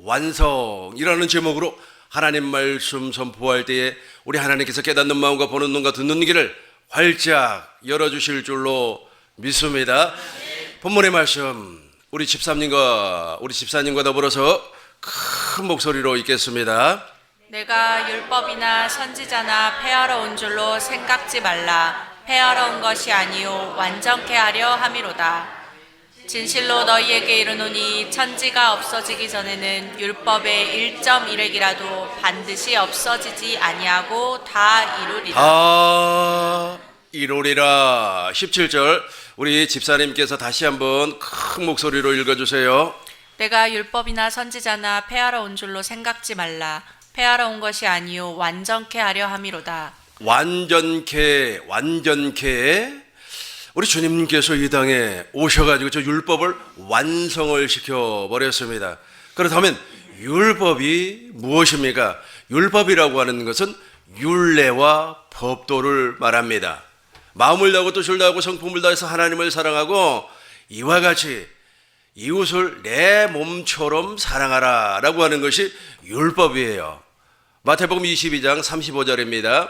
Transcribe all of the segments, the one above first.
완성이라는 제목으로 하나님 말씀 선포할 때에 우리 하나님께서 깨닫는 마음과 보는 눈과 듣는 귀를 활짝 열어주실 줄로 믿습니다. 본문의 말씀 우리 집사님과 더불어서 큰 목소리로 읽겠습니다. 내가 율법이나 선지자나 폐하러 온 줄로 생각지 말라. 폐하러 온 것이 아니요 완전케 하려 함이로다. 진실로 너희에게 이르노니 천지가 없어지기 전에는 율법의 1.1획이라도 반드시 없어지지 아니하고 다 이루리라. 다 이루리라. 17절 우리 집사님께서 다시 한번 큰 목소리로 읽어주세요. 내가 율법이나 선지자나 폐하러 온 줄로 생각지 말라. 폐하러 온 것이 아니요 완전케 하려 함이로다. 완전케 우리 주님께서 이 땅에 오셔가지고 저 율법을 완성을 시켜버렸습니다. 그렇다면 율법이 무엇입니까? 율법이라고 하는 것은 율례와 법도를 말합니다. 마음을 다하고 뜻을 다하고 성품을 다해서 하나님을 사랑하고 이와 같이 이웃을 내 몸처럼 사랑하라 라고 하는 것이 율법이에요. 마태복음 22장 35절입니다.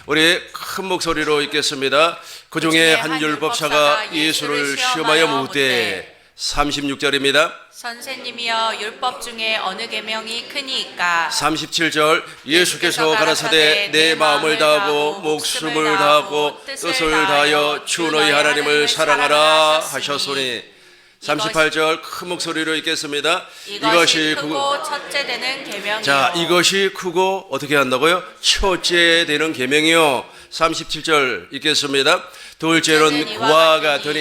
우리 큰 목소리로 읽겠습니다. 그 중에 한 율법사가 예수를 시험하여 묻되 36절입니다. 선생님이여 율법 중에 어느 계명이 크니이까? 37절 예수께서 가라사대 내 마음을 다하고 목숨을 다하고 뜻을 다하여 주 너희 하나님을 사랑하라 하셨으니 38절 큰 목소리로 읽겠습니다. 이것이 크고 첫째 되는 계명이요. 자, 이것이 크고 어떻게 한다고요? 첫째 되는 계명이요. 37절 읽겠습니다. 둘째는 그와 같으니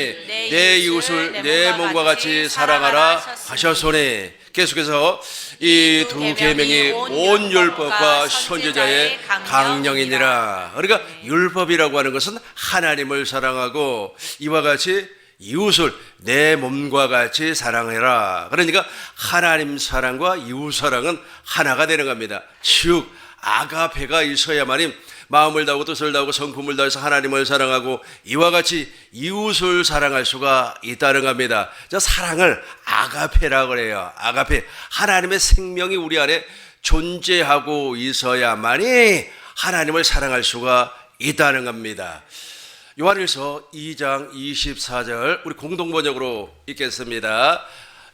내 이웃을 내 몸과 같이 사랑하라 하셨으니 계속해서 이 두 계명이 온 율법과 선지자의 강령이니라. 그러니까 율법이라고 하는 것은 하나님을 사랑하고 이와 같이 이웃을 내 몸과 같이 사랑해라. 그러니까 하나님 사랑과 이웃 사랑은 하나가 되는 겁니다. 즉 아가페가 있어야만이 마음을 다하고 뜻을 다하고 성품을 다해서 하나님을 사랑하고 이와 같이 이웃을 사랑할 수가 있다는 겁니다. 저 사랑을 아가페라고 그래요. 아가페. 하나님의 생명이 우리 안에 존재하고 있어야만이 하나님을 사랑할 수가 있다는 겁니다. 요한일서 2장 24절 우리 공동번역으로 읽겠습니다.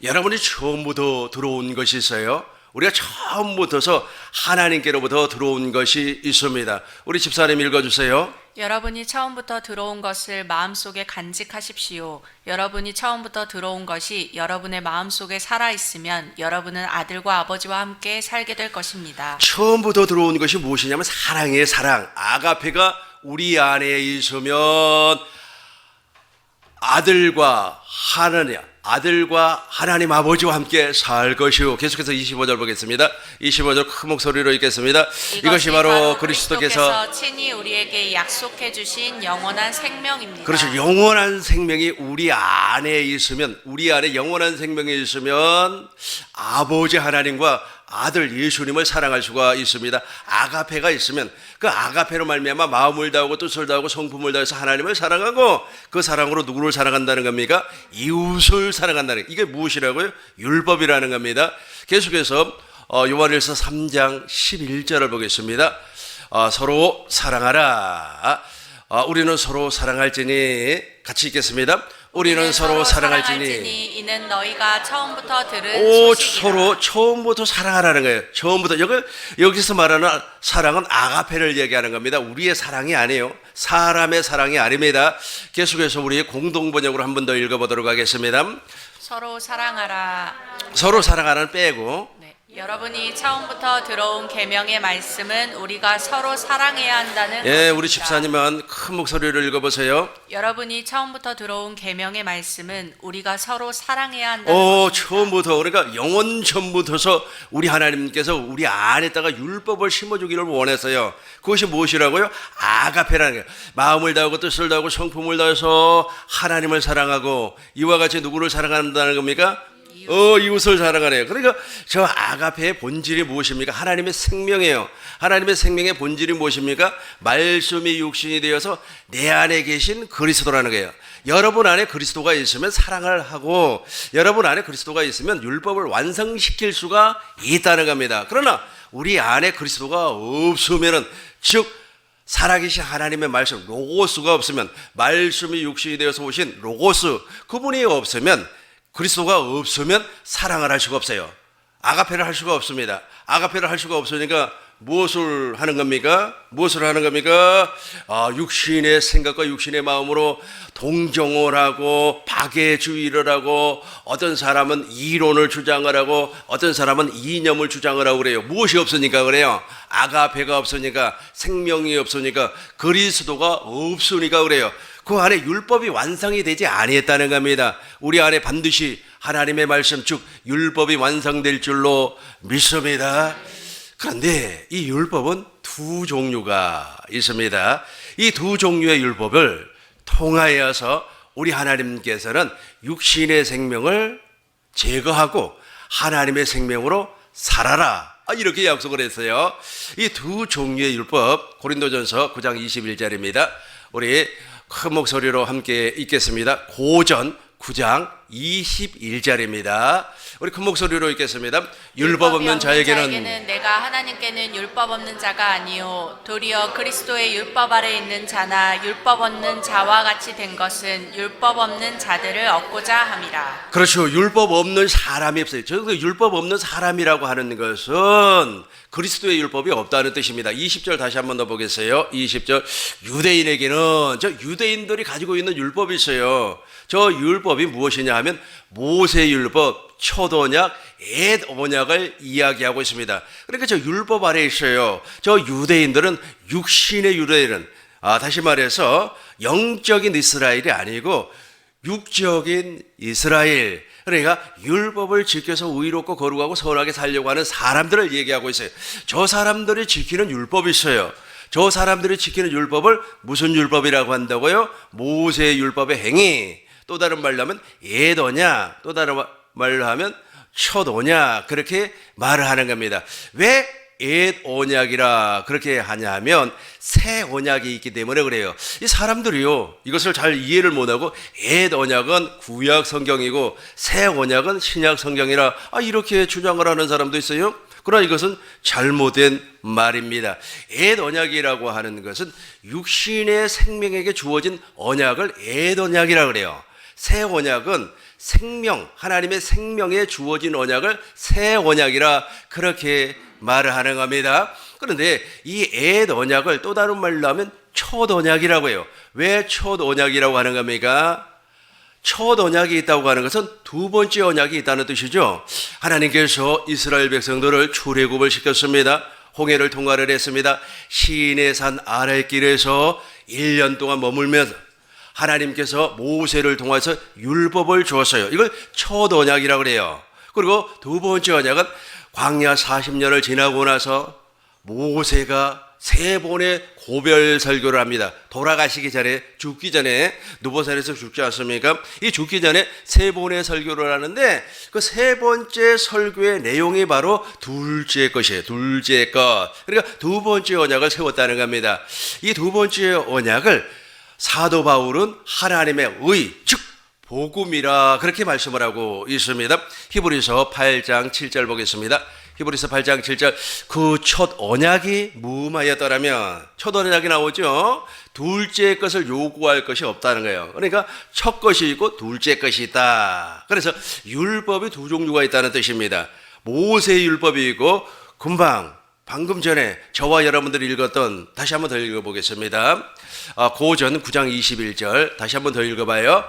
여러분이 처음부터 들어온 것이 있어요. 우리가 처음부터서 하나님께로부터 들어온 것이 있습니다. 우리 집사님 읽어주세요. 여러분이 처음부터 들어온 것을 마음속에 간직하십시오. 여러분이 처음부터 들어온 것이 여러분의 마음속에 살아있으면 여러분은 아들과 아버지와 함께 살게 될 것입니다. 처음부터 들어온 것이 무엇이냐면 사랑이에요. 사랑. 아가페가 우리 안에 있으면 아들과 하나님 아버지와 함께 살 것이요. 계속해서 25절 보겠습니다. 25절 큰 목소리로 읽겠습니다. 이것이 바로 그리스도께서 친히 우리에게 약속해 주신 영원한 생명입니다. 그렇죠. 영원한 생명이 우리 안에 있으면, 우리 안에 영원한 생명이 있으면 아버지 하나님과 아들 예수님을 사랑할 수가 있습니다. 아가페가 있으면 그 아가페로 말미암아 마음을 다하고 뜻을 다하고 성품을 다해서 하나님을 사랑하고 그 사랑으로 누구를 사랑한다는 겁니까? 이웃을 사랑한다는, 이게 무엇이라고요? 율법이라는 겁니다. 계속해서 요한일서 3장 11절을 보겠습니다. 서로 사랑하라. 우리는 서로 사랑할지니, 같이 읽겠습니다. 우리는 서로 사랑할지니 이는 너희가 처음부터 들은 소식이라. 서로 처음부터 사랑하라는 거예요. 처음부터. 여기서 말하는 사랑은 아가페를 얘기하는 겁니다. 우리의 사랑이 아니에요. 사람의 사랑이 아닙니다. 계속해서 우리 공동번역으로 한 번 더 읽어보도록 하겠습니다. 서로 사랑하라. 서로 사랑하라는 빼고. 네. 여러분이 처음부터 들어온 계명의 말씀은 우리가 서로 사랑해야 한다는 것입니다. 우리 집사님은 큰 목소리로 읽어보세요. 여러분이 처음부터 들어온 계명의 말씀은 우리가 서로 사랑해야 한다는 것입니다. 처음부터, 그러니까 영원 전부터서 우리 하나님께서 우리 안에다가 율법을 심어주기를 원했어요. 그것이 무엇이라고요? 아가페라는 거예요. 마음을 다하고 뜻을 다하고 성품을 다해서 하나님을 사랑하고 이와 같이 누구를 사랑한다는 겁니까? 이웃을 사랑하래요. 그러니까 저 아가페의 본질이 무엇입니까? 하나님의 생명이에요. 하나님의 생명의 본질이 무엇입니까? 말씀이 육신이 되어서 내 안에 계신 그리스도라는 거예요. 여러분 안에 그리스도가 있으면 사랑을 하고, 여러분 안에 그리스도가 있으면 율법을 완성시킬 수가 있다는 겁니다. 그러나 우리 안에 그리스도가 없으면은, 즉 살아계신 하나님의 말씀 로고스가 없으면, 말씀이 육신이 되어서 오신 로고스 그분이 없으면, 그리스도가 없으면 사랑을 할 수가 없어요. 아가페를 할 수가 없습니다. 아가페를 할 수가 없으니까 무엇을 하는 겁니까? 무엇을 하는 겁니까? 육신의 생각과 육신의 마음으로 동정을 하고 박애주의를 하고, 어떤 사람은 이론을 주장을 하고 어떤 사람은 이념을 주장을 하고 그래요. 무엇이 없으니까 그래요? 아가페가 없으니까, 생명이 없으니까, 그리스도가 없으니까 그래요. 그 안에 율법이 완성이 되지 아니했다는 겁니다. 우리 안에 반드시 하나님의 말씀, 즉 율법이 완성될 줄로 믿습니다. 그런데 이 율법은 두 종류가 있습니다. 이 두 종류의 율법을 통하여서 우리 하나님께서는 육신의 생명을 제거하고 하나님의 생명으로 살아라, 이렇게 약속을 했어요. 이 두 종류의 율법, 고린도전서 9장 21절입니다. 우리 큰 목소리로 함께 읽겠습니다. 고전 9장 21절입니다. 우리 큰 목소리로 읽겠습니다. 율법 없는 자에게는 내가 하나님께는 율법 없는 자가 아니요 도리어 그리스도의 율법 아래 있는 자나 율법 없는 자와 같이 된 것은 율법 없는 자들을 얻고자 함이라. 그렇죠. 율법 없는 사람이 없어요. 저도 율법 없는 사람이라고 하는 것은 그리스도의 율법이 없다는 뜻입니다. 20절 다시 한번 더 보겠어요. 20절, 유대인에게는, 저 유대인들이 가지고 있는 율법이 있어요. 저 율법이 무엇이냐 하면 모세 율법, 첫 언약, 옛 언약을 이야기하고 있습니다. 그러니까 저 율법 아래 있어요. 저 유대인들은, 육신의 유대인은, 다시 말해서 영적인 이스라엘이 아니고 육적인 이스라엘, 그러니까 율법을 지켜서 의롭고 거룩하고 선하게 살려고 하는 사람들을 얘기하고 있어요. 저 사람들이 지키는 율법이 있어요. 저 사람들이 지키는 율법을 무슨 율법이라고 한다고요? 모세 율법의 행위, 또 다른 말로 하면 옛 언약, 또 다른 말로 하면 첫 언약, 그렇게 말을 하는 겁니다. 왜 옛 언약이라 그렇게 하냐면 새 언약이 있기 때문에 그래요. 이 사람들이요, 이것을 잘 이해를 못하고 옛 언약은 구약 성경이고 새 언약은 신약 성경이라 이렇게 주장을 하는 사람도 있어요. 그러나 이것은 잘못된 말입니다. 옛 언약이라고 하는 것은 육신의 생명에게 주어진 언약을 옛 언약이라 그래요. 새 언약은 생명, 하나님의 생명에 주어진 언약을 새 언약이라 그렇게 말을 하는 겁니다. 그런데 이 옛 언약을 또 다른 말로 하면 첫 언약이라고 해요. 왜 첫 언약이라고 하는 겁니까? 첫 언약이 있다고 하는 것은 두 번째 언약이 있다는 뜻이죠. 하나님께서 이스라엘 백성들을 출애굽을 시켰습니다. 홍해를 통과를 했습니다. 시내산 아랫길에서 1년 동안 머물면서 하나님께서 모세를 통해서 율법을 주었어요. 이걸 첫 언약이라고 그래요. 그리고 두 번째 언약은 광야 40년을 지나고 나서 모세가 3번의 고별 설교를 합니다. 돌아가시기 전에, 죽기 전에, 누보산에서 죽지 않습니까? 이 죽기 전에 3번의 설교를 하는데 그 3번째 설교의 내용이 바로 둘째 것이에요. 둘째 것. 그러니까 두 번째 언약을 세웠다는 겁니다. 이 두 번째 언약을 사도 바울은 하나님의 의, 즉 복음이라 그렇게 말씀을 하고 있습니다. 히브리서 8장 7절 보겠습니다. 히브리서 8장 7절, 그 첫 언약이 무음하였더라면, 첫 언약이 나오죠. 둘째 것을 요구할 것이 없다는 거예요. 그러니까 첫 것이 있고 둘째 것이 있다. 그래서 율법이 두 종류가 있다는 뜻입니다. 모세 율법이 있고 방금 전에 저와 여러분들이 읽었던, 다시 한번 더 읽어보겠습니다. 고전 9장 21절 다시 한번 더 읽어봐요.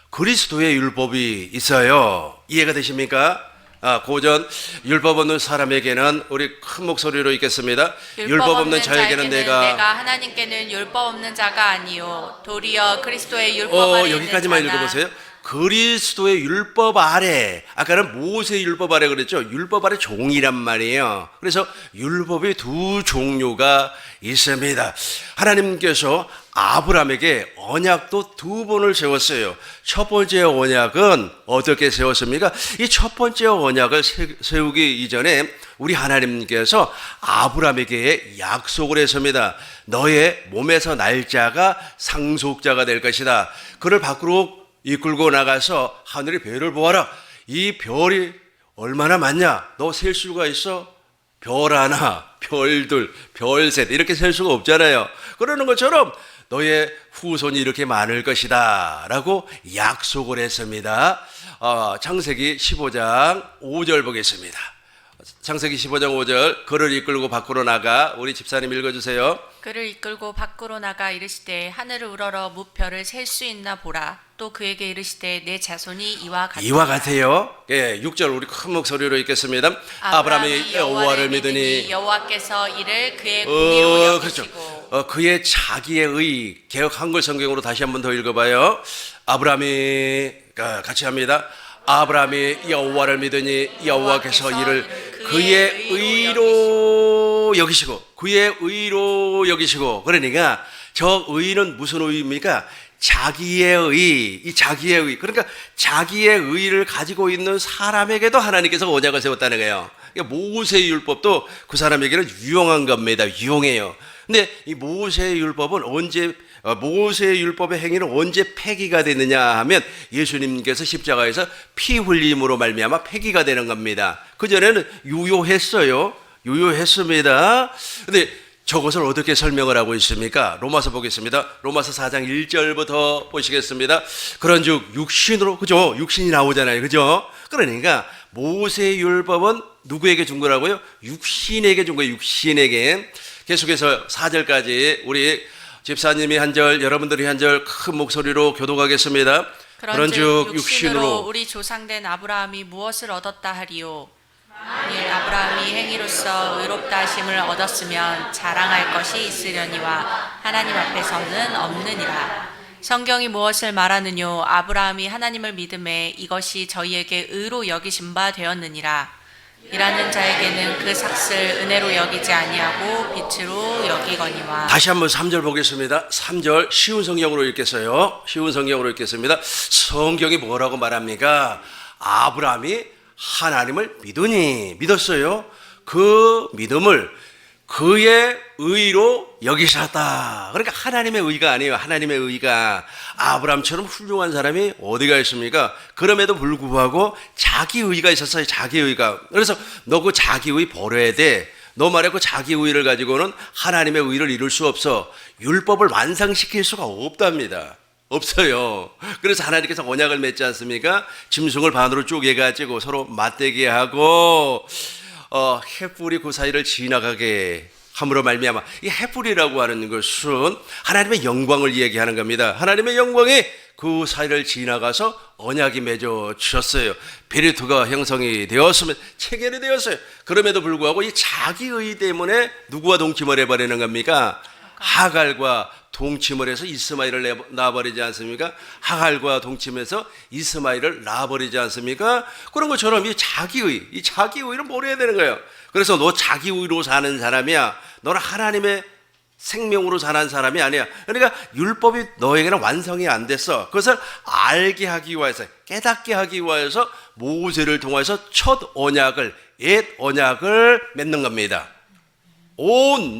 그리스도의 율법이 있어요. 이해가 되십니까? 고전, 율법 없는 사람에게는, 우리 큰 목소리로 읽겠습니다. 율법 없는 자에게는 내가 하나님께는 율법 없는 자가 아니요 도리어 그리스도의 율법 아래 있는 여기까지만 자나. 읽어보세요. 그리스도의 율법 아래, 아까는 모세의 율법 아래 그랬죠. 율법 아래 종이란 말이에요. 그래서 율법의 두 종류가 있습니다. 하나님께서 아브라함에게 언약도 두 번을 세웠어요. 첫 번째 언약은 어떻게 세웠습니까? 이 첫 번째 언약을 세우기 이전에 우리 하나님께서 아브라함에게 약속을 했습니다. 너의 몸에서 날 자가 상속자가 될 것이다. 그를 밖으로 이끌고 나가서 하늘의 별을 보아라. 이 별이 얼마나 많냐? 너 셀 수가 있어? 별 하나, 별 둘, 별 셋 이렇게 셀 수가 없잖아요. 그러는 것처럼 너의 후손이 이렇게 많을 것이다 라고 약속을 했습니다. 창세기 15장 5절 보겠습니다. 창세기 15장 5절, 그를 이끌고 밖으로 나가. 우리 집사님 읽어주세요. 그를 이끌고 밖으로 나가 이르시되 하늘을 우러러 무별을 셀 수 있나 보라. 또 그에게 이르시되 내 자손이 이와 같으라. 이와 같아요. 예, 6절 우리 큰 목소리로 읽겠습니다. 아브라함이 여호와를 믿으니 여호와께서 이를 그의 공의로 여기시고. 그렇죠. 그의 자기의 의. 개역 한글 성경으로 다시 한번 더 읽어봐요. 아브라함이, 같이 합니다. 아브라함이 여호와를 믿으니 여호와께서 이를 그의 의로 여기시고, 그의 의로 여기시고. 그러니까 저 의는 무슨 의입니까? 자기의 의, 이 자기의 의. 그러니까 자기의 의를 가지고 있는 사람에게도 하나님께서 언약을 세웠다는 거예요. 그러니까 모세의 율법도 그 사람에게는 유용한 겁니다. 유용해요. 근데 이 모세의 율법은 모세의 율법의 행위는 언제 폐기가 되느냐 하면 예수님께서 십자가에서 피 흘림으로 말미암아 폐기가 되는 겁니다. 그전에는 유효했어요. 유효했습니다. 근데 저것을 어떻게 설명을 하고 있습니까? 로마서 보겠습니다. 로마서 4장 1절부터 보시겠습니다. 그런즉 육신으로, 그죠? 육신이 나오잖아요. 그죠? 그러니까 모세의 율법은 누구에게 준 거라고요? 육신에게 준 거예요. 육신에게. 계속해서 4절까지 우리 집사님이 한 절, 여러분들이 한 절 큰 목소리로 교독하겠습니다. 그런즉 육신으로 우리 조상된 아브라함이 무엇을 얻었다 하리요? 만일 아브라함이 행위로서 의롭다 하심을 얻었으면 자랑할 것이 있으려니와 하나님 앞에서는 없느니라. 성경이 무엇을 말하느뇨? 아브라함이 하나님을 믿음에 이것이 저희에게 의로 여기신 바 되었느니라. 일하는 자에게는 그 삭슬 은혜로 여기지 아니하고 빛으로 여기거니와. 다시 한번 3절 보겠습니다. 3절 쉬운 성경으로 읽겠어요. 쉬운 성경으로 읽겠습니다. 성경이 뭐라고 말합니까? 아브라함이 하나님을 믿었어요. 그 믿음을 그의 의로 여기셨다. 그러니까 하나님의 의가 아니에요. 하나님의 의가. 아브라함처럼 훌륭한 사람이 어디가 있습니까? 그럼에도 불구하고 자기 의가 있었어요. 자기 의가. 그래서 너 그 자기 의 버려야 돼. 너 말에 그 자기 의를 가지고는 하나님의 의를 이룰 수 없어. 율법을 완성시킬 수가 없답니다. 없어요. 그래서 하나님께서 언약을 맺지 않습니까? 짐승을 반으로 쪼개가지고 서로 맞대게 하고 횃불이 그 사이를 지나가게 함으로 말미암아. 이 횃불이라고 하는 것은 하나님의 영광을 얘기하는 겁니다. 하나님의 영광이 그 사이를 지나가서 언약이 맺어졌어요. 베리투가 형성이 되었으면 체결이 되었어요. 그럼에도 불구하고 이 자기의 때문에 누구와 동침을 해버리는 겁니까? 하갈과 동침을 해서 이스마엘을 낳아버리지 않습니까? 하갈과 동침해서 이스마엘을 낳아버리지 않습니까? 그런 것처럼 이 자기의를 모르야 되는 거예요. 그래서 너 자기의로 사는 사람이야. 너는 하나님의 생명으로 사는 사람이 아니야. 그러니까 율법이 너에게는 완성이 안 됐어. 그것을 알게 하기 위해서, 깨닫게 하기 위해서 모세를 통해서 첫 언약을, 옛 언약을 맺는 겁니다.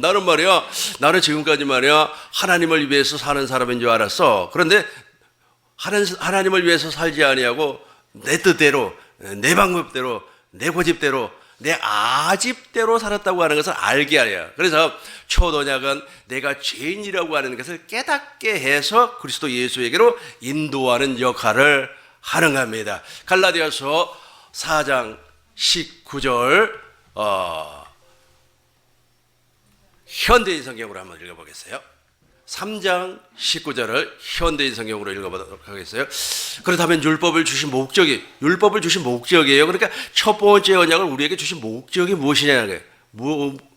나는 말이야, 나는 지금까지 말이야, 하나님을 위해서 사는 사람인 줄 알았어. 그런데 하나님을 위해서 살지 아니하고 내 뜻대로, 내 방법대로, 내 고집대로, 내 아집대로 살았다고 하는 것을 알게 하려. 그래서 첫 언약은 내가 죄인이라고 하는 것을 깨닫게 해서 그리스도 예수에게로 인도하는 역할을 하는 겁니다. 갈라디아서 4장 19절 현대인 성경으로 한번 읽어보겠어요. 3장 19절을 현대인 성경으로 읽어보도록 하겠어요. 그렇다면 율법을 주신 목적이에요. 그러니까 첫 번째 언약을 우리에게 주신 목적이 무엇이냐는 거예요.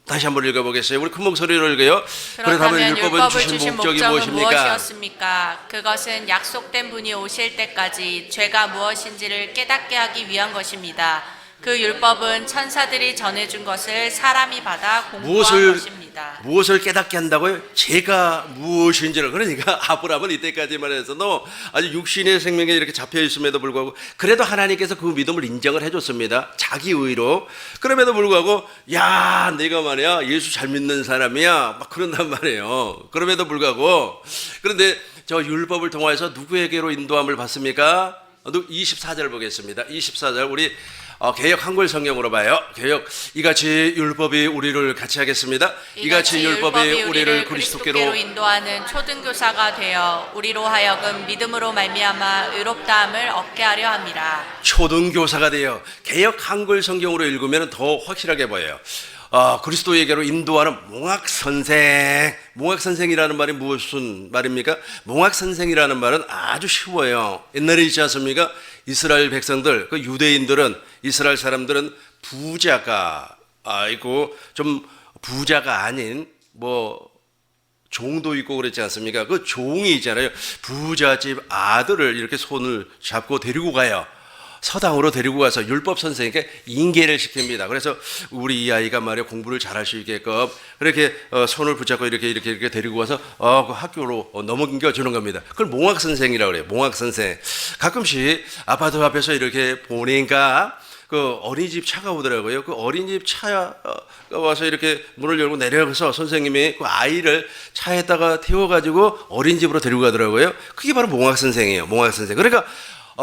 다시 한번 읽어보겠어요. 우리 큰 목소리로 읽어요. 그렇다면 율법을 주신 목적이 목적은 무엇입니까? 무엇이었습니까? 그것은 약속된 분이 오실 때까지 죄가 무엇인지를 깨닫게 하기 위한 것입니다. 그 율법은 천사들이 전해준 것을 사람이 받아 공부한 것입니다. 무엇을 깨닫게 한다고요? 죄가 무엇인지를. 그러니까 아브라함은 이때까지만 해서도 아주 육신의 생명에 이렇게 잡혀 있음에도 불구하고 그래도 하나님께서 그 믿음을 인정을 해줬습니다. 자기 의로. 그럼에도 불구하고 야 내가 말이야 예수 잘 믿는 사람이야 막 그런단 말이에요. 그럼에도 불구하고 그런데 저 율법을 통해서 누구에게로 인도함을 받습니까? 24절 보겠습니다. 24절 우리 개역 한글 성경으로 봐요. 개역 이같이 율법이 우리를 같이 하겠습니다. 이같이 율법이 우리를 그리스도께로 인도하는 초등교사가 되어 우리로 하여금 믿음으로 말미암아 의롭다함을 얻게 하려 함이라. 초등교사가 되어 개역 한글 성경으로 읽으면 더 확실하게 보여요. 그리스도에게로 인도하는 몽학선생. 몽학선생이라는 말이 무슨 말입니까? 몽학선생이라는 말은 아주 쉬워요. 옛날에 있지 않습니까? 이스라엘 백성들, 그 유대인들은, 이스라엘 사람들은 부자가 있고, 좀 부자가 아닌, 종도 있고 그랬지 않습니까? 그 종이 있잖아요. 부잣집 아들을 이렇게 손을 잡고 데리고 가요. 서당으로 데리고 가서 율법 선생에게 인계를 시킵니다. 그래서 우리 이 아이가 말이야 공부를 잘할 수 있게끔 그렇게 손을 붙잡고 이렇게 데리고 가서 그 학교로 넘겨 주는 겁니다. 그걸 몽학 선생이라고 그래요. 몽학 선생. 가끔씩 아파트 앞에서 이렇게 보니까 그 어린이집 차가 오더라고요. 그 어린이집 차가 와서 이렇게 문을 열고 내려가서 선생님이 그 아이를 차에다가 태워가지고 어린이집으로 데리고 가더라고요. 그게 바로 몽학 선생이에요. 몽학 선생. 그러니까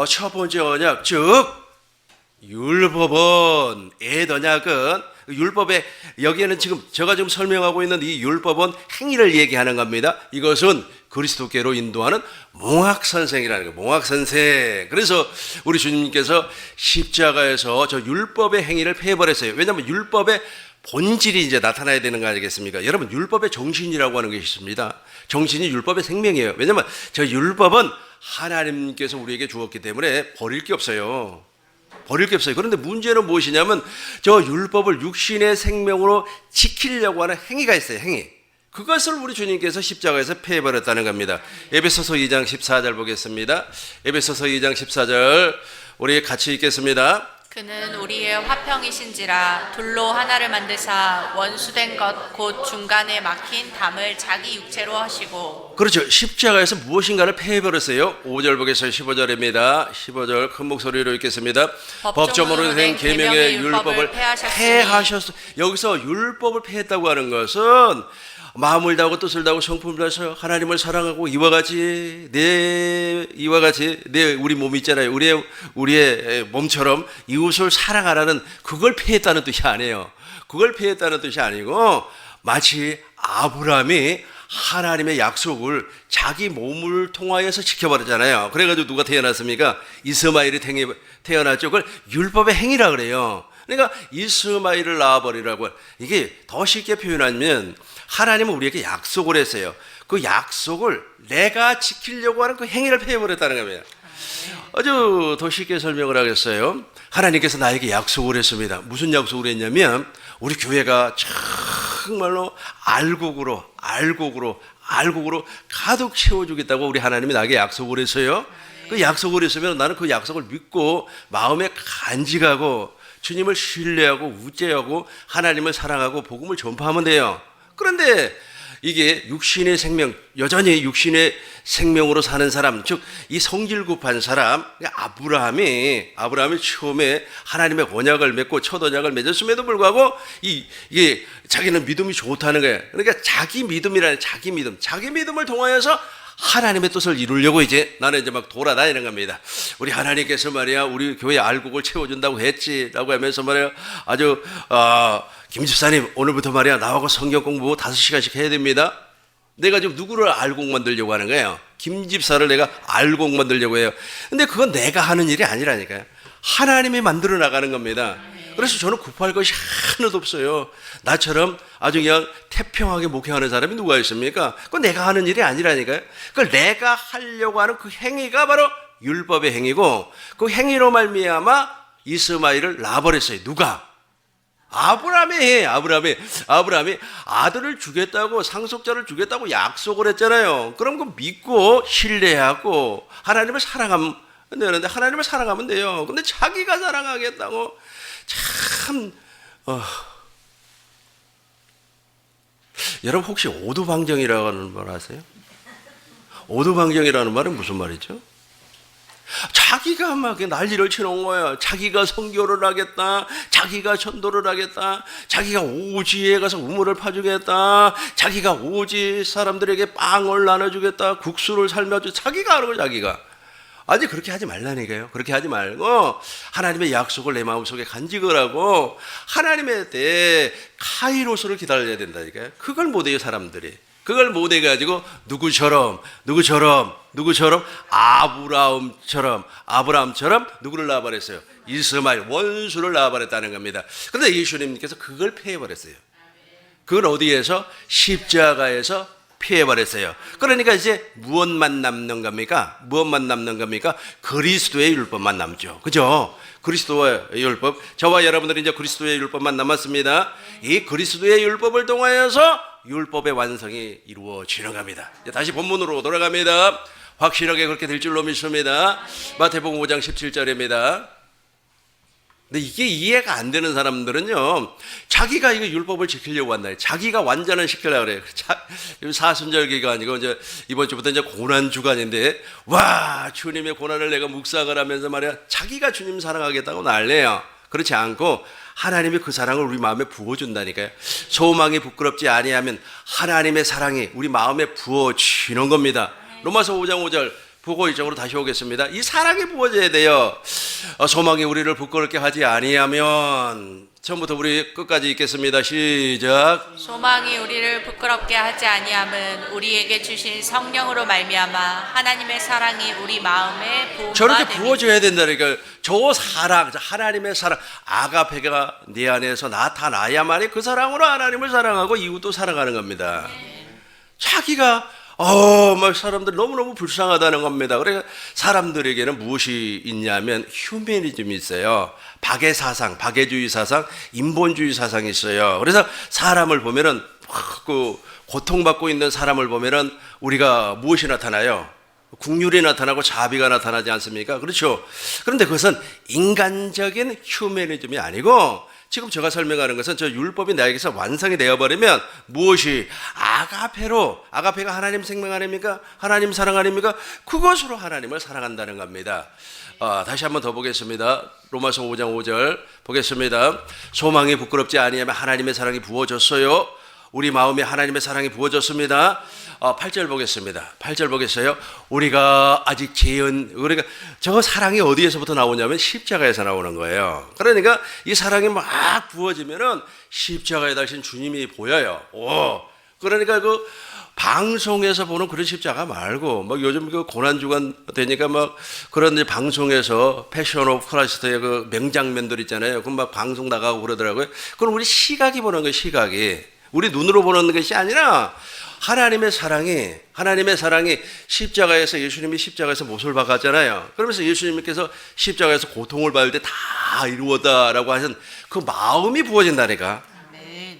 첫 번째 언약, 즉 율법은 애언약은 율법에 여기에는 지금 제가 지금 설명하고 있는 이 율법은 행위를 얘기하는 겁니다. 이것은 그리스도께로 인도하는 몽학 선생이라는 거예요. 몽학 선생. 그래서 우리 주님께서 십자가에서 저 율법의 행위를 폐해버렸어요. 왜냐하면 율법의 본질이 이제 나타나야 되는 거 아니겠습니까? 여러분 율법의 정신이라고 하는 게 있습니다. 정신이 율법의 생명이에요. 왜냐하면 저 율법은 하나님께서 우리에게 주었기 때문에 버릴 게 없어요. 버릴 게 없어요. 그런데 문제는 무엇이냐면 저 율법을 육신의 생명으로 지키려고 하는 행위가 있어요. 행위. 그것을 우리 주님께서 십자가에서 폐해버렸다는 겁니다. 에베소서 2장 14절 보겠습니다. 에베소서 2장 14절 우리 같이 읽겠습니다. 그는 우리의 화평이신지라 둘로 하나를 만드사 원수된 것 곧 중간에 막힌 담을 자기 육체로 하시고. 그렇죠. 십자가에서 무엇인가를 폐해버렸어요. 5절 보겠어요. 15절입니다. 15절 큰 목소리로 읽겠습니다. 법정으로 된 계명의 율법을 폐하셨어. 여기서 율법을 폐했다고 하는 것은 마음을 다하고 뜻을 다하고 성품을 다해서 하나님을 사랑하고 이와 같이 우리 몸이 있잖아요. 우리의 몸처럼 이웃을 사랑하라는 그걸 폐했다는 뜻이 아니에요. 그걸 폐했다는 뜻이 아니고 마치 아브라함이 하나님의 약속을 자기 몸을 통하여서 지켜버렸잖아요. 그래가지고 누가 태어났습니까? 이스마엘이 태어났죠. 그걸 율법의 행위라 그래요. 그러니까 이스마엘을 낳아버리라고. 이게 더 쉽게 표현하면 하나님은 우리에게 약속을 했어요. 그 약속을 내가 지키려고 하는 그 행위를 폐해버렸다는 겁니다. 아주 더 쉽게 설명을 하겠어요. 하나님께서 나에게 약속을 했습니다. 무슨 약속을 했냐면 우리 교회가 정말로 알곡으로 가득 채워주겠다고 우리 하나님이 나에게 약속을 했어요. 그 약속을 했으면 나는 그 약속을 믿고 마음에 간직하고 주님을 신뢰하고 우째하고 하나님을 사랑하고 복음을 전파하면 돼요. 그런데 이게 육신의 생명, 여전히 육신의 생명으로 사는 사람, 즉 이 성질급한 사람, 아브라함이 처음에 하나님의 언약을 맺고 첫 언약을 맺었음에도 불구하고 이게 자기는 믿음이 좋다는 거예요. 그러니까 자기 믿음을 통하여서 하나님의 뜻을 이루려고 이제 나는 이제 막 돌아다니는 겁니다. 우리 하나님께서 말이야 우리 교회 알곡을 채워준다고 했지라고 하면서 말이야 아주 김 집사님 오늘부터 말이야 나하고 성경 공부 5시간씩 해야 됩니다. 내가 지금 누구를 알곡 만들려고 하는 거예요? 김 집사를 내가 알곡 만들려고 해요. 근데 그건 내가 하는 일이 아니라니까요. 하나님이 만들어 나가는 겁니다. 그래서 저는 급할 것이 하나도 없어요. 나처럼 아주 그냥 태평하게 목회하는 사람이 누가 있습니까? 그건 내가 하는 일이 아니라니까요. 그걸 내가 하려고 하는 그 행위가 바로 율법의 행위고 그 행위로 말미암아 이스마엘을 낳아버렸어요. 누가? 아브라함이 아들을 주겠다고, 상속자를 주겠다고 약속을 했잖아요. 그럼 그 믿고 신뢰하고 하나님을 사랑하면 되는데, 하나님을 사랑하면 돼요. 근데 자기가 사랑하겠다고 참 여러분 혹시 오두방정이라고 하는 말 아세요? 오두방정이라는 말은 무슨 말이죠? 자기가 막 난리를 치는 거예요. 자기가 선교를 하겠다, 자기가 전도를 하겠다, 자기가 오지에 가서 우물을 파주겠다, 자기가 오지 사람들에게 빵을 나눠주겠다, 국수를 삶아주, 자기가 하는 거예요. 자기가. 아니 그렇게 하지 말라니까요. 그렇게 하지 말고 하나님의 약속을 내 마음속에 간직을 하고 하나님에 대해 카이로스를 기다려야 된다니까요. 그걸 못해요 사람들이. 그걸 못해가지고 누구처럼 아브라함처럼 누구를 낳아버렸어요? 이스마엘 원수를 낳아버렸다는 겁니다. 그런데 예수님께서 그걸 폐해버렸어요. 그걸 어디에서? 십자가에서 피해버렸어요. 그러니까 이제 무엇만 남는 겁니까? 그리스도의 율법만 남죠. 그죠? 그리스도의 율법. 저와 여러분들이 이제 그리스도의 율법만 남았습니다. 이 그리스도의 율법을 통하여서 율법의 완성이 이루어지는 겁니다. 이제 다시 본문으로 돌아갑니다. 확실하게 그렇게 될 줄로 믿습니다. 마태복음 5장 17절입니다. 근데 이게 이해가 안 되는 사람들은요, 자기가 이거 율법을 지키려고 한다. 자기가 완전한 시키려고 그래요. 사순절기가 아니고 이제 이번 주부터 이제 고난 주간인데, 와, 주님의 고난을 내가 묵상을 하면서 말이야, 자기가 주님 사랑하겠다고 난리예요. 그렇지 않고 하나님이 그 사랑을 우리 마음에 부어준다니까요. 소망이 부끄럽지 아니하면 하나님의 사랑이 우리 마음에 부어지는 겁니다. 로마서 5장 5절 보고 이쪽으로 다시 오겠습니다. 이 사랑이 부어져야 돼요. 소망이 우리를 부끄럽게 하지 아니하면, 처음부터 우리 끝까지 읽겠습니다. 시작. 소망이 우리를 부끄럽게 하지 아니함은 우리에게 주신 성령으로 말미암아 하나님의 사랑이 우리 마음에 부어됨이니. 저렇게 부어져야 된다니까요. 저 사랑, 하나님의 사랑, 아가페가 네 안에서 나타나야만이 그 사랑으로 하나님을 사랑하고 이웃도 사랑하는 겁니다. 자기가 막 사람들 너무너무 불쌍하다는 겁니다. 그러니까 사람들에게는 무엇이 있냐면 휴머니즘이 있어요. 박애 사상, 박애주의 사상, 인본주의 사상이 있어요. 그래서 사람을 보면은 그 고통받고 있는 사람을 보면은 우리가 무엇이 나타나요? 국률이 나타나고 자비가 나타나지 않습니까? 그렇죠. 그런데 그것은 인간적인 휴머니즘이 아니고, 지금 제가 설명하는 것은 저 율법이 나에게서 완성이 되어버리면 무엇이 아가페가 하나님 생명 아닙니까? 하나님 사랑 아닙니까? 그것으로 하나님을 사랑한다는 겁니다. 다시 한번 더 보겠습니다. 로마서 5장 5절 보겠습니다. 소망이 부끄럽지 아니하면 하나님의 사랑이 부어졌어요. 우리 마음에 하나님의 사랑이 부어졌습니다. 8절 보겠습니다. 8절 보겠어요. 우리가 아직 그러니까 저 사랑이 어디에서부터 나오냐면 십자가에서 나오는 거예요. 그러니까 이 사랑이 막 부어지면은 십자가에 달신 주님이 보여요. 그러니까 그 방송에서 보는 그런 십자가 말고, 막 요즘 그 고난주간 되니까 막 그런 이제 방송에서 패션 오브 크라이스트의 그 명장면들 있잖아요. 그럼 막 방송 나가고 그러더라고요. 그건 우리 시각이 보는 거예요, 시각이. 우리 눈으로 보는 것이 아니라 하나님의 사랑이 십자가에서, 예수님이 십자가에서 못을 박았잖아요. 그러면서 예수님께서 십자가에서 고통을 받을 때 다 이루었다라고 하신 그 마음이 부어진다니까.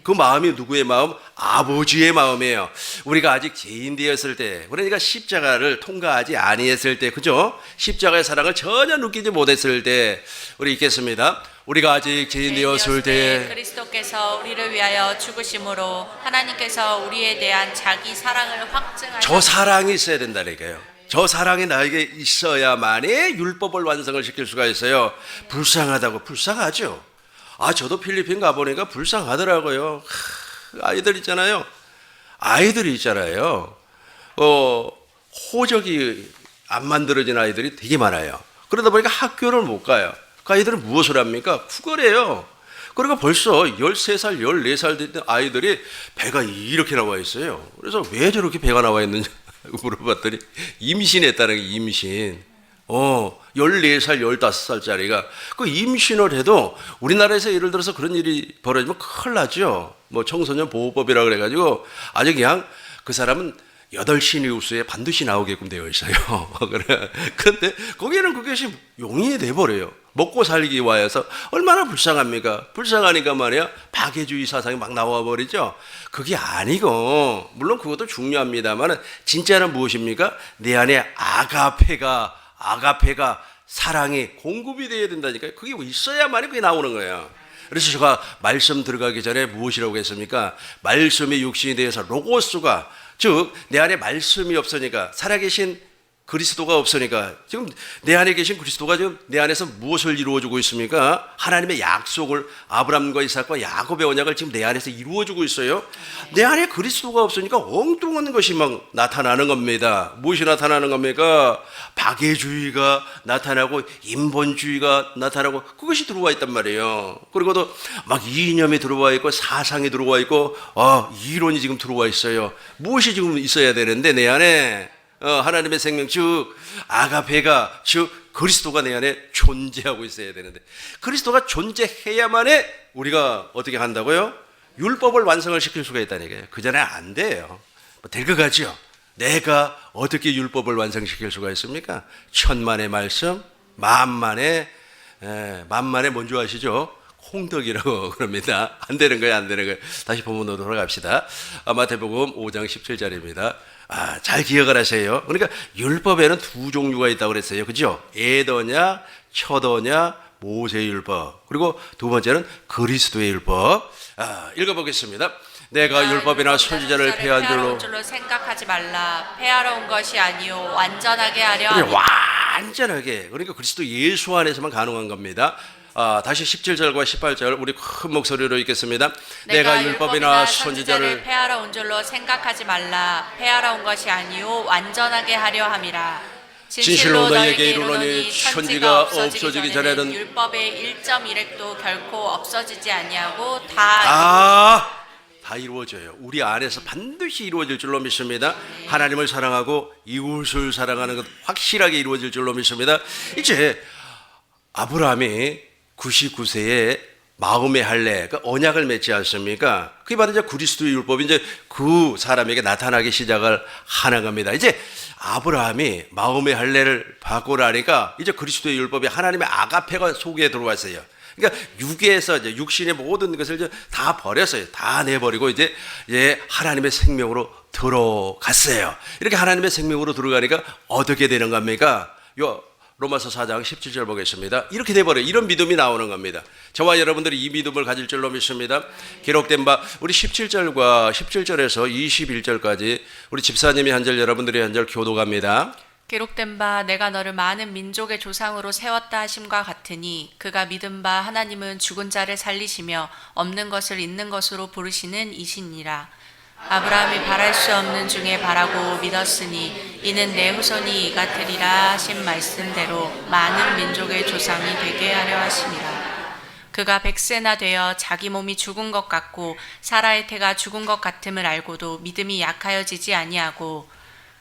그 마음이 누구의 마음? 아버지의 마음이에요. 우리가 아직 죄인 되었을 때, 그러니까 십자가를 통과하지 아니했을 때, 그죠? 십자가의 사랑을 전혀 느끼지 못했을 때, 우리 읽겠습니다. 우리가 아직 죄인 되었을 때 그리스도께서 우리를 위하여 죽으심으로 하나님께서 우리에 대한 자기 사랑을 확증하셨습니다. 저 사랑이 있어야 된다니까요. 저 사랑이 나에게 있어야만이 율법을 완성을 시킬 수가 있어요. 불쌍하다고, 불쌍하죠. 저도 필리핀 가보니까 불쌍하더라고요. 아이들이 있잖아요. 호적이 안 만들어진 아이들이 되게 많아요. 그러다 보니까 학교를 못 가요. 그 아이들은 무엇을 합니까? 구걸해요. 그러니까 벌써 13살, 14살 된 아이들이 배가 이렇게 나와 있어요. 그래서 왜 저렇게 배가 나와 있는지 물어봤더니 임신했다는 게 임신. 14살, 15살짜리가 그 임신을 해도 우리나라에서 예를 들어서 그런 일이 벌어지면 큰일 나죠. 뭐 청소년 보호법이라 그래가지고 아주 그냥 그 사람은 8시 뉴스에 반드시 나오게끔 되어 있어요. 그런데 거기에는 그것이 용인이 돼버려요. 먹고 살기 위해서 얼마나 불쌍합니까? 불쌍하니까 말이야 박애주의 사상이 막 나와 버리죠. 그게 아니고 물론 그것도 중요합니다만 진짜는 무엇입니까? 내 안에 아가페가 사랑이 공급이 되어야 된다니까요. 그게 있어야만이 그게 나오는 거예요. 그래서 제가 말씀 들어가기 전에 무엇이라고 했습니까? 말씀이 육신이 되어서 로고스가 즉 내 안에 말씀이 없으니까 살아계신 그리스도가 없으니까 지금 내 안에 계신 그리스도가 지금 내 안에서 무엇을 이루어주고 있습니까? 하나님의 약속을 아브라함과 이삭과 야곱의 언약을 지금 내 안에서 이루어주고 있어요. 내 안에 그리스도가 없으니까 엉뚱한 것이 막 나타나는 겁니다. 무엇이 나타나는 겁니까? 박애주의가 나타나고 인본주의가 나타나고 그것이 들어와 있단 말이에요. 그리고도 막 이념이 들어와 있고 사상이 들어와 있고 이론이 지금 들어와 있어요. 무엇이 지금 있어야 되는데 내 안에 하나님의 생명 즉 아가페가 즉 그리스도가 내 안에 존재하고 있어야 되는데 그리스도가 존재해야만에 우리가 어떻게 한다고요? 율법을 완성을 시킬 수가 있다는 얘기예요. 그 전에 안 돼요. 될 것 같죠? 내가 어떻게 율법을 완성시킬 수가 있습니까? 천만의 말씀, 만만의 뭔지 아시죠? 홍덕이라고 그럽니다. 안 되는 거예요, 안 되는 거예요. 다시 본문으로 돌아갑시다. 마태복음 5장 17절입니다. 잘 기억을 하세요. 그러니까 율법에는 두 종류가 있다고 그랬어요. 그죠? 에더냐, 처더냐, 모세의 율법. 그리고 두 번째는 그리스도의 율법. 읽어보겠습니다. 내가 율법이나 선지자를 폐한 줄로 생각하지 말라. 폐하러 온 것이 아니요 완전하게 하려 완전하게. 그러니까 그리스도 예수 안에서만 가능한 겁니다. 다시 17절과 18절 우리 큰 목소리로 읽겠습니다. 내가 율법이나 선지자를 폐하러 온 줄로 생각하지 말라. 폐하러 온 것이 아니요 완전하게 하려 함이라. 진실로 너희에게 이르노니 천지가 없어지기 전에는 율법의 1.1획도 결코 없어지지 아니하고 다 이루어져요. 우리 안에서 반드시 이루어질 줄로 믿습니다. 하나님을 사랑하고 이웃을 사랑하는 것 확실하게 이루어질 줄로 믿습니다. 이제 아브라함이 99세에 마음의 할례, 그 언약을 맺지 않습니까? 그게 바로 이제 그리스도의 율법이 이제 그 사람에게 나타나기 시작을 하는 겁니다. 이제 아브라함이 마음의 할례를 받고 나니까 이제 그리스도의 율법이 하나님의 아가페가 속에 들어왔어요. 그러니까 육에서 이제 육신의 모든 것을 이제 다 버렸어요. 다 내버리고 이제 하나님의 생명으로 들어갔어요. 이렇게 하나님의 생명으로 들어가니까 어떻게 되는 겁니까? 로마서 4장 17절 보겠습니다. 이렇게 돼버려요. 이런 믿음이 나오는 겁니다. 저와 여러분들이 이 믿음을 가질 줄로 믿습니다. 기록된 바 우리 17절과 17절에서 21절까지 우리 집사님이 한 절 여러분들이 한 절 교독합니다. 기록된 바 내가 너를 많은 민족의 조상으로 세웠다 하심과 같으니 그가 믿은 바 하나님은 죽은 자를 살리시며 없는 것을 있는 것으로 부르시는 이시니라. 아브라함이 바랄 수 없는 중에 바라고 믿었으니 이는 내 후손이 이 같으리라 하신 말씀대로 많은 민족의 조상이 되게 하려 하심이라. 그가 100세나 되어 자기 몸이 죽은 것 같고 사라의 태가 죽은 것 같음을 알고도 믿음이 약하여지지 아니하고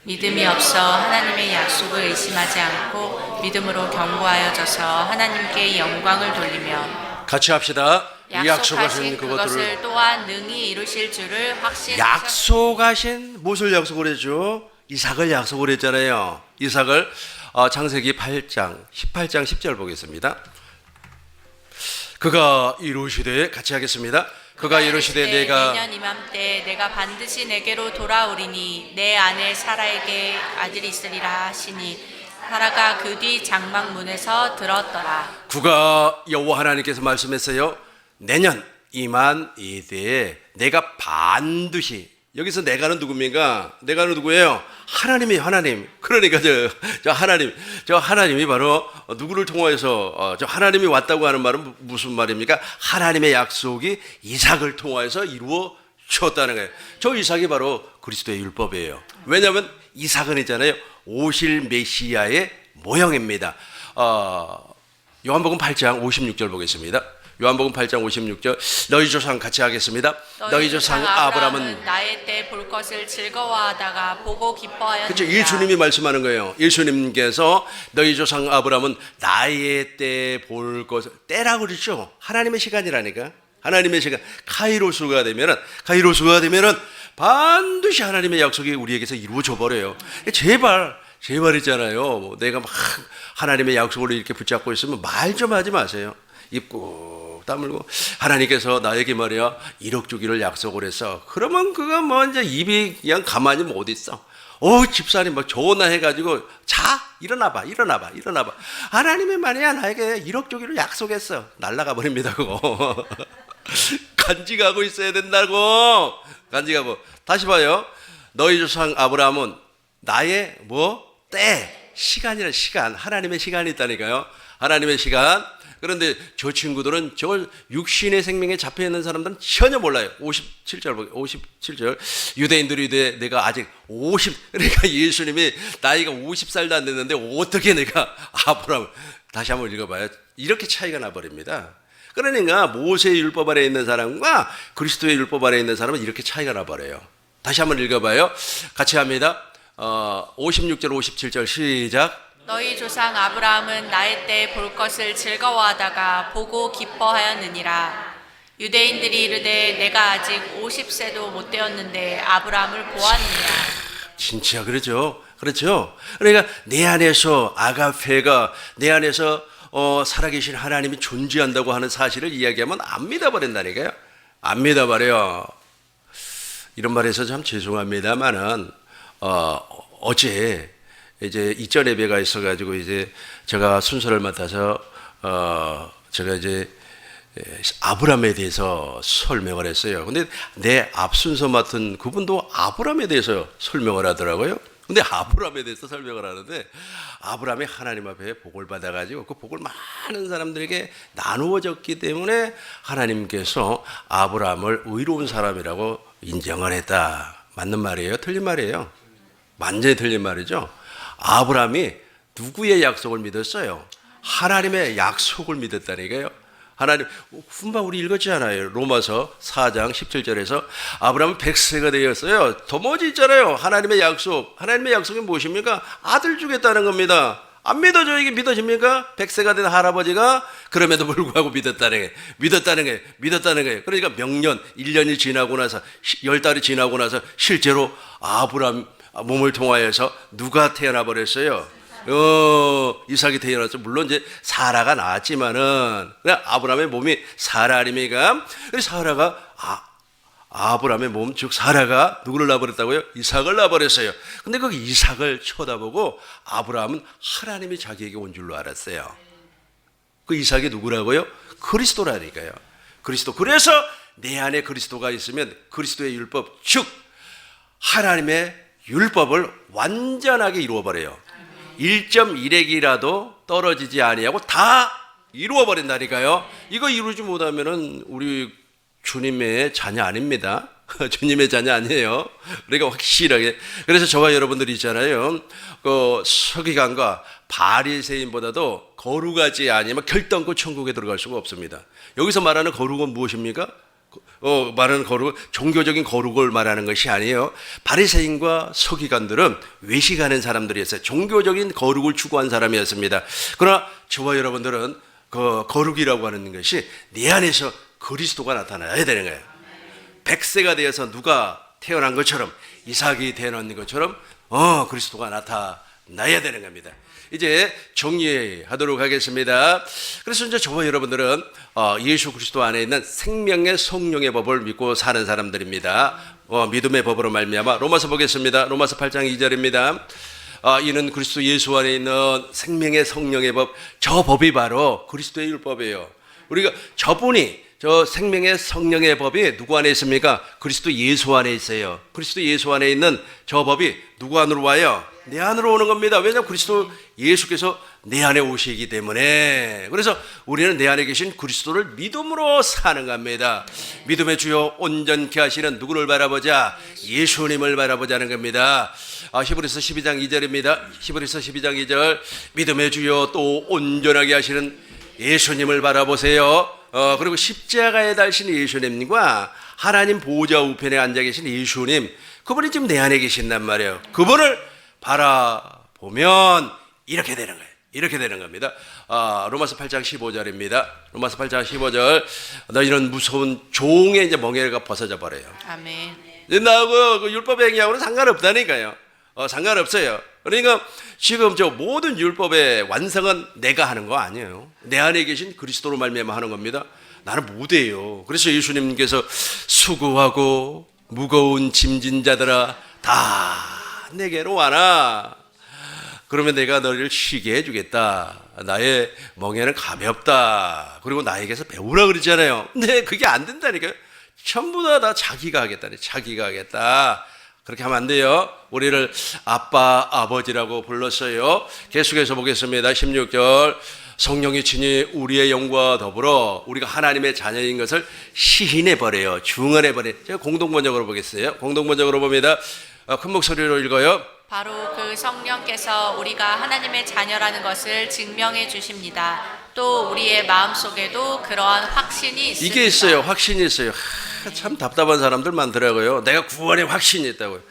믿음이 없어 하나님의 약속을 의심하지 않고 믿음으로 견고하여져서 하나님께 영광을 돌리며 같이 합시다. 약속하신 그것을 또한 능히 이루실 줄을 확신하셨습니다. 약속하신 무엇을 약속을 했죠? 이삭을 약속을 했잖아요. 이삭을 창세기 8장 18장 10절 보겠습니다. 그가 이루시되 같이 하겠습니다. 그가 이루시되 내가 내년 이맘때 내가 반드시 내게로 돌아오리니 내 아내 사라에게 아들이 있으리라 하시니 사라가 그 뒤 장막문에서 들었더라. 그가 여호와 하나님께서 말씀했어요. 내년 이만 이때에 내가 반드시 여기서 내가는 누굽니까? 내가는 누구예요? 하나님이에요. 하나님. 그러니까 저 하나님이 바로 누구를 통하여서 저 하나님이 왔다고 하는 말은 무슨 말입니까? 하나님의 약속이 이삭을 통하여서 이루어졌다는 거예요. 저 이삭이 바로 그리스도의 율법이에요. 왜냐하면 이삭은 있잖아요. 오실 메시아의 모형입니다. 요한복음 8장 56절 보겠습니다. 요한복음 8장 56절 너희 조상 같이 하겠습니다. 너희 조상 아브라함은 나의 때 볼 것을 즐거워하다가 보고 기뻐하였느니라. 그렇죠. 예수님이 말씀하는 거예요. 예수님께서 너희 조상 아브라함은 나의 때 볼 것을 때라고 그러죠. 하나님의 시간이라니까. 하나님의 시간 카이로스가 되면은 반드시 하나님의 약속이 우리에게서 이루어져 버려요. 제발 제발 있잖아요. 뭐 내가 막 하나님의 약속을 이렇게 붙잡고 있으면 말 좀 하지 마세요. 입 꾹 다물고 하나님께서 나에게 말이야 1억 주기를 약속을 했어. 그러면 그거 뭐 이제 입이 그냥 가만히 못 있어. 집사님 막 전화 해가지고 자 일어나봐. 하나님이 말이야 나에게 1억 주기를 약속했어. 날라가 버립니다 그거. 간직하고 있어야 된다고. 간직하고. 다시 봐요. 너희 조상 아브라함은 나의 때 시간이라 시간 하나님의 시간이 있다니까요. 하나님의 시간. 그런데 저 친구들은 저 육신의 생명에 잡혀 있는 사람들은 전혀 몰라요. 57절 유대인들이 내가 아직 그러니까 예수님이 나이가 50살도 안 됐는데 어떻게 내가 아브라함 다시 한번 읽어봐요. 이렇게 차이가 나버립니다. 그러니까 모세의 율법 아래 있는 사람과 그리스도의 율법 아래 있는 사람은 이렇게 차이가 나버려요. 다시 한번 읽어봐요. 같이 합니다. 56절 57절 시작. 너희 조상 아브라함은 나의 때 볼 것을 즐거워하다가 보고 기뻐하였느니라. 유대인들이 이르되 내가 아직 50세도 못 되었는데 아브라함을 보았느냐. 진짜 그렇죠. 그러니까 내 안에서 아가페가 내 안에서 살아계신 하나님이 존재한다고 하는 사실을 이야기하면 안 믿어버린다니까요. 안 믿어버려. 이런 말해서 참 죄송합니다만은 어제 이제 이전 예배가 있어가지고 이제 제가 순서를 맡아서 제가 이제 아브라함에 대해서 설명을 했어요. 근데 내 앞 순서 맡은 그분도 아브라함에 대해서 설명을 하더라고요. 근데 아브라함에 대해서 설명을 하는데 아브라함이 하나님 앞에 복을 받아가지고 그 복을 많은 사람들에게 나누어졌기 때문에 하나님께서 아브라함을 의로운 사람이라고 인정을 했다. 맞는 말이에요? 틀린 말이에요? 완전히 틀린 말이죠. 아브라함이 누구의 약속을 믿었어요? 하나님의 약속을 믿었다니까요. 하나님, 금방 우리 읽었잖아요. 로마서 4장 17절에서 아브라함은 100세가 되었어요. 도무지 있잖아요. 하나님의 약속. 하나님의 약속이 무엇입니까? 아들 주겠다는 겁니다. 안 믿어져? 이게 믿어집니까? 100세가 된 할아버지가 그럼에도 불구하고 믿었다는 거예요. 그러니까 명년, 1년이 지나고 나서 10달이 지나고 나서 실제로 아브라함 몸을 통하여서 누가 태어나 버렸어요? 이삭이 태어났죠. 물론 이제 사라가 나왔지만은 아브라함의 몸이 사라 아닙니까? 사라가 아브라함의 몸, 즉 사라가 누구를 낳아버렸다고요? 이삭을 낳아버렸어요. 근데 그 이삭을 쳐다보고 아브라함은 하나님이 자기에게 온 줄로 알았어요. 그 이삭이 누구라고요? 그리스도라니까요. 그리스도. 그래서 내 안에 그리스도가 있으면 그리스도의 율법, 즉 하나님의 율법을 완전하게 이루어버려요. 1.1핵이라도 떨어지지 아니하고 다 이루어버린다니까요. 이거 이루지 못하면은 우리 주님의 자녀 아닙니다. 주님의 자녀 아니에요. 그러니까 확실하게. 그래서 저와 여러분들이 있잖아요. 그 서기관과 바리새인보다도 거룩하지 아니면 결단코 천국에 들어갈 수가 없습니다. 여기서 말하는 거룩은 무엇입니까? 말하는 거룩, 종교적인 거룩을 말하는 것이 아니에요. 바리새인과 서기관들은 외식하는 사람들이었어요. 종교적인 거룩을 추구한 사람이었습니다. 그러나 저와 여러분들은 그 거룩이라고 하는 것이 내 안에서 그리스도가 나타나야 되는 거예요. 100세가 되어서 누가 태어난 것처럼 이삭이 태어난 것처럼 그리스도가 나타나야 되는 겁니다. 이제 정리하도록 하겠습니다. 그래서 이제 저와 여러분들은 예수 그리스도 안에 있는 생명의 성령의 법을 믿고 사는 사람들입니다. 믿음의 법으로 말미암아 로마서 보겠습니다. 로마서 8장 2절입니다. 이는 그리스도 예수 안에 있는 생명의 성령의 법, 저 법이 바로 그리스도의 율법이에요. 우리가 저 생명의 성령의 법이 누구 안에 있습니까? 그리스도 예수 안에 있어요. 그리스도 예수 안에 있는 저 법이 누구 안으로 와요? 내 안으로 오는 겁니다. 왜냐하면 그리스도 예수께서 내 안에 오시기 때문에. 그래서 우리는 내 안에 계신 그리스도를 믿음으로 사는 겁니다. 믿음의 주요 온전케 하시는 누구를 바라보자? 예수님을 바라보자는 겁니다. 히브리서 12장 2절입니다. 히브리서 12장 2절. 믿음의 주요 또 온전하게 하시는 예수님을 바라보세요. 그리고 십자가에 달신 예수님과 하나님 보좌 우편에 앉아 계신 예수님, 그분이 지금 내 안에 계신단 말이에요. 그분을 바라보면 이렇게 되는 거예요. 이렇게 되는 겁니다. 로마서 8장 15절입니다. 로마서 8장 15절. 너희는 무서운 종의 이제 멍에가 벗어져 버려요. 아멘. 나하고 그 율법 행위하고는 상관없다니까요. 상관없어요. 그러니까 지금 저 모든 율법의 완성은 내가 하는 거 아니에요. 내 안에 계신 그리스도로 말미암아 하는 겁니다. 나는 못해요. 그래서 예수님께서 수고하고 무거운 짐진 자들아 다 내게로 와라. 그러면 내가 너를 쉬게 해주겠다. 나의 멍에는 가볍다. 그리고 나에게서 배우라 그러잖아요. 근데 그게 안 된다니까요. 전부 다 자기가 하겠다니. 자기가 하겠다. 그렇게 하면 안 돼요. 우리를 아빠, 아버지라고 불렀어요. 계속해서 보겠습니다. 16절. 성령이 친히 우리의 영과 더불어 우리가 하나님의 자녀인 것을 시인해버려요. 중언해버려요. 제가 공동번역으로 보겠어요. 공동번역으로 봅니다. 큰 목소리로 읽어요. 바로 그 성령께서 우리가 하나님의 자녀라는 것을 증명해 주십니다. 또 우리의 마음속에도 그러한 확신이 있습니다. 이게 있어요. 확신이 있어요. 참 답답한 사람들 많더라고요. 내가 구원의 확신이 있다고요.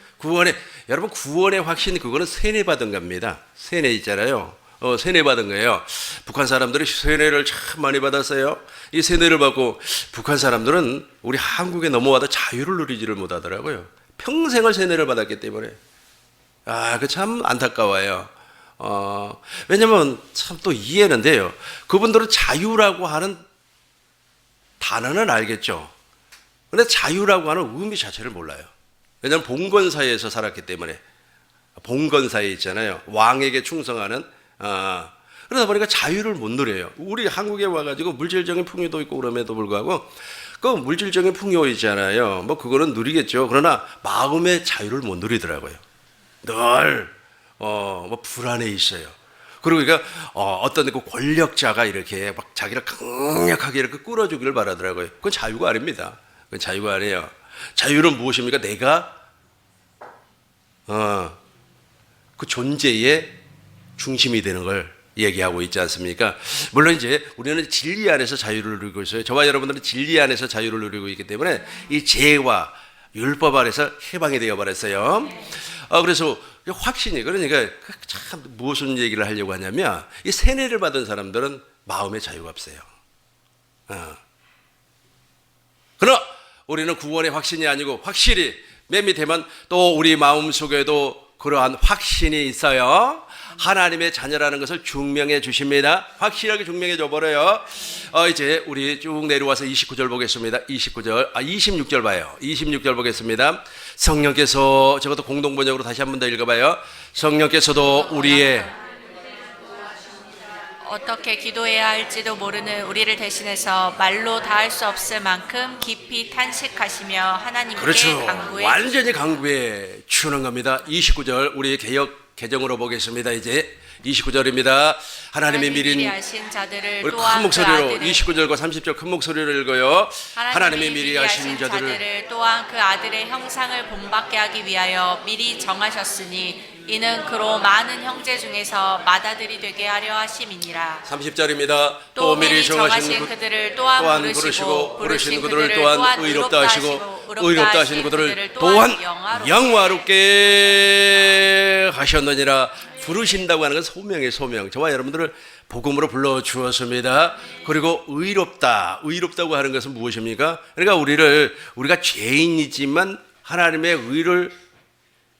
여러분 구원의 확신 그거는 세뇌받은 겁니다. 세뇌 있잖아요. 세뇌받은 거예요. 북한 사람들이 세뇌를 참 많이 받았어요. 이 세뇌를 받고 북한 사람들은 우리 한국에 넘어와도 자유를 누리지를 못하더라고요. 평생을 세뇌를 받았기 때문에. 그 참 안타까워요. 왜냐면 참 또 이해는 돼요. 그분들은 자유라고 하는 단어는 알겠죠. 근데 자유라고 하는 의미 자체를 몰라요. 왜냐면 봉건사회에서 살았기 때문에. 봉건사회 있잖아요. 왕에게 충성하는. 그러다 보니까 자유를 못 누려요. 우리 한국에 와가지고 물질적인 풍요도 있고 그럼에도 불구하고 그 물질적인 풍요 있잖아요. 뭐 그거는 누리겠죠. 그러나 마음의 자유를 못 누리더라고요. 늘 뭐 불안해 있어요. 그리고 그러니까 어떤 그 권력자가 이렇게 막 자기를 강력하게 이렇게 끌어주기를 바라더라고요. 그건 자유가 아닙니다. 그건 자유가 아니에요. 자유는 무엇입니까? 내가 그 존재의 중심이 되는 걸 얘기하고 있지 않습니까? 물론 이제 우리는 진리 안에서 자유를 누리고 있어요. 저와 여러분들은 진리 안에서 자유를 누리고 있기 때문에 이 죄와 율법 아래서 해방이 되어 버렸어요. 그래서 확신이 그러니까 참 무슨 얘기를 하려고 하냐면 이 세뇌를 받은 사람들은 마음의 자유가 없어요. 그러나 우리는 구원의 확신이 아니고 확실히 맨 밑에만 또 우리 마음 속에도 그러한 확신이 있어요. 하나님의 자녀라는 것을 증명해 주십니다. 확실하게 증명해 줘 버려요. 이제 우리 쭉 내려와서 29절 보겠습니다. 26절 봐요. 26절 보겠습니다. 성령께서 저것도 공동번역으로 다시 한 번 더 읽어봐요. 성령께서도 우리의 어떻게 기도해야 할지도 모르는 우리를 대신해서 말로 다 할 수 없을 만큼 깊이 탄식하시며 하나님께 그렇죠. 간구해 완전히 강구해 주는 겁니다. 29절 우리 개정으로 보겠습니다. 이제 29절입니다. 하나님이 미리 하신 자들을 우리 또한 큰 목소리로 그 아들의 29절과 30절 큰 목소리로 읽어요. 하나님이 미리 하신 자들을 또한 그 아들의 형상을 본받게 하기 위하여 미리 정하셨으니 이는 그로 많은 형제 중에서 맏아들이 되게 하려 하심이니라. 30절입니다. 또 미리 정하신 그들을 또한 부르시고 부르신 그들을 또한 의롭다 하시고 의롭다 하신 그들을 또한 영화롭게 하셨느니라. 부르신다고 하는 건 소명이에요. 소명. 저와 여러분들을 복음으로 불러주었습니다. 그리고 의롭다고 하는 것은 무엇입니까? 그러니까 우리가 죄인이지만 하나님의 의를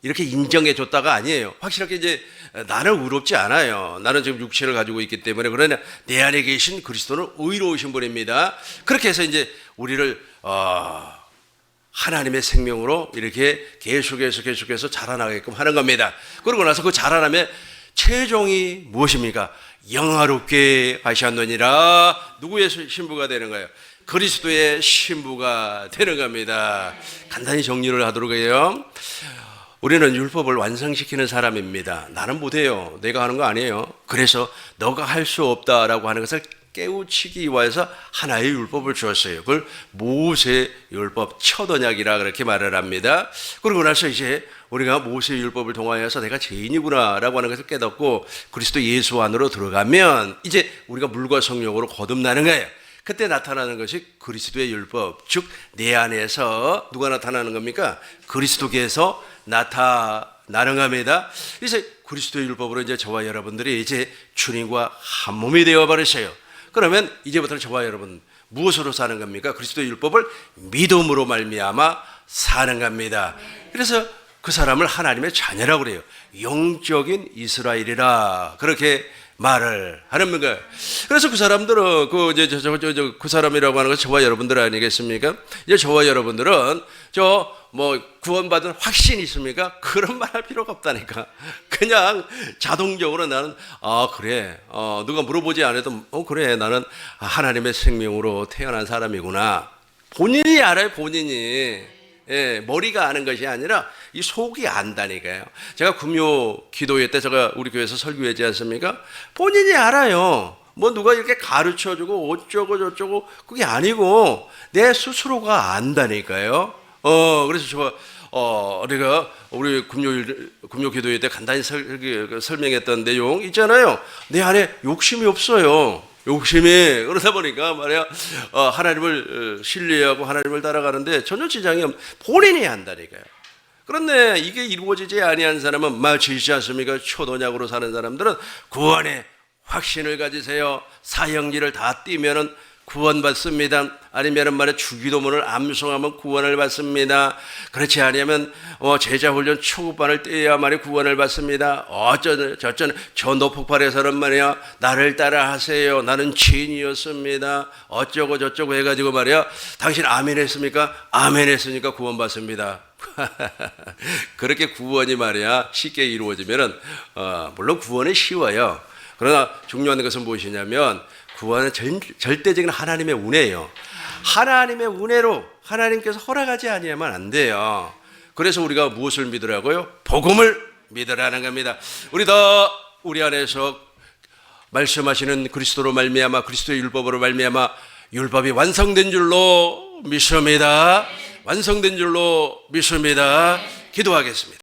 이렇게 인정해 줬다가 아니에요. 확실하게 이제 나는 의롭지 않아요. 나는 지금 육체를 가지고 있기 때문에. 그러나 내 안에 계신 그리스도는 의로우신 분입니다. 그렇게 해서 이제 우리를 하나님의 생명으로 이렇게 계속해서 자라나게끔 하는 겁니다. 그러고 나서 그 자라남의 최종이 무엇입니까? 영화롭게 하셨느니라. 누구의 신부가 되는 거예요? 그리스도의 신부가 되는 겁니다. 간단히 정리를 하도록 해요. 우리는 율법을 완성시키는 사람입니다. 나는 못해요. 내가 하는 거 아니에요. 그래서 너가 할 수 없다라고 하는 것을 깨우치기 위해서 하나의 율법을 주었어요. 그걸 모세 율법 첫 언약이라 그렇게 말을 합니다. 그러고 나서 이제 우리가 모세 율법을 통하여서 내가 죄인이구나라고 하는 것을 깨닫고 그리스도 예수 안으로 들어가면 이제 우리가 물과 성령으로 거듭나는 거예요. 그때 나타나는 것이 그리스도의 율법, 즉 내 안에서 누가 나타나는 겁니까? 그리스도께서 나타나는 겁니다. 이제 그리스도의 율법으로 이제 저와 여러분들이 이제 주님과 한 몸이 되어 버렸어요. 그러면 이제부터 저와 여러분 무엇으로 사는 겁니까? 그리스도의 율법을 믿음으로 말미암아 사는 겁니다. 그래서 그 사람을 하나님의 자녀라고 그래요. 영적인 이스라엘이라 그렇게 말을 하는 거예요. 그래서 그 사람들은 그 사람이라고 하는 것은 저와 여러분들 아니겠습니까? 이제 저와 여러분들은 구원받은 확신이 있습니까? 그런 말 할 필요가 없다니까. 그냥 자동적으로 나는 그래 누가 물어보지 않아도 그래 나는 하나님의 생명으로 태어난 사람이구나. 본인이 알아요. 본인이. 예, 머리가 아는 것이 아니라 이 속이 안다니까요. 제가 금요 기도회 때 제가 우리 교회에서 설교했지 않습니까? 본인이 알아요. 누가 이렇게 가르쳐주고 어쩌고 저쩌고 그게 아니고 내 스스로가 안다니까요. 그래서 우리가 우리 금요 기도회 때 간단히 설명했던 내용 있잖아요. 내 안에 욕심이 없어요. 욕심이 그러다 보니까 말이야 하나님을 신뢰하고 하나님을 따라가는데 전혀 지장이 없는 본인이 한다니까요. 그런데 이게 이루어지지 아니한 사람은 마치 있지 않습니까? 초도약으로 사는 사람들은 구원의 확신을 가지세요. 사형리를 다 띄면은 구원받습니다. 아니면은 말에 주기도문을 암송하면 구원을 받습니다. 그렇지 않으면 제자훈련 초급반을 떼야만이 구원을 받습니다. 저 노폭발에서는 말이야 나를 따라 하세요. 나는 죄인이었습니다. 어쩌고 저쩌고 해가지고 말이야 당신 아멘 했습니까? 아멘 했으니까 구원받습니다. 그렇게 구원이 말이야 쉽게 이루어지면은 물론 구원은 쉬워요. 그러나 중요한 것은 무엇이냐면 구원은 절대적인 하나님의 은혜예요. 하나님의 은혜로 하나님께서 허락하지 아니하면 안 돼요. 그래서 우리가 무엇을 믿으라고요? 복음을 믿으라는 겁니다. 우리 안에서 말씀하시는 그리스도로 말미암아 그리스도의 율법으로 말미암아 율법이 완성된 줄로 믿습니다. 완성된 줄로 믿습니다. 기도하겠습니다.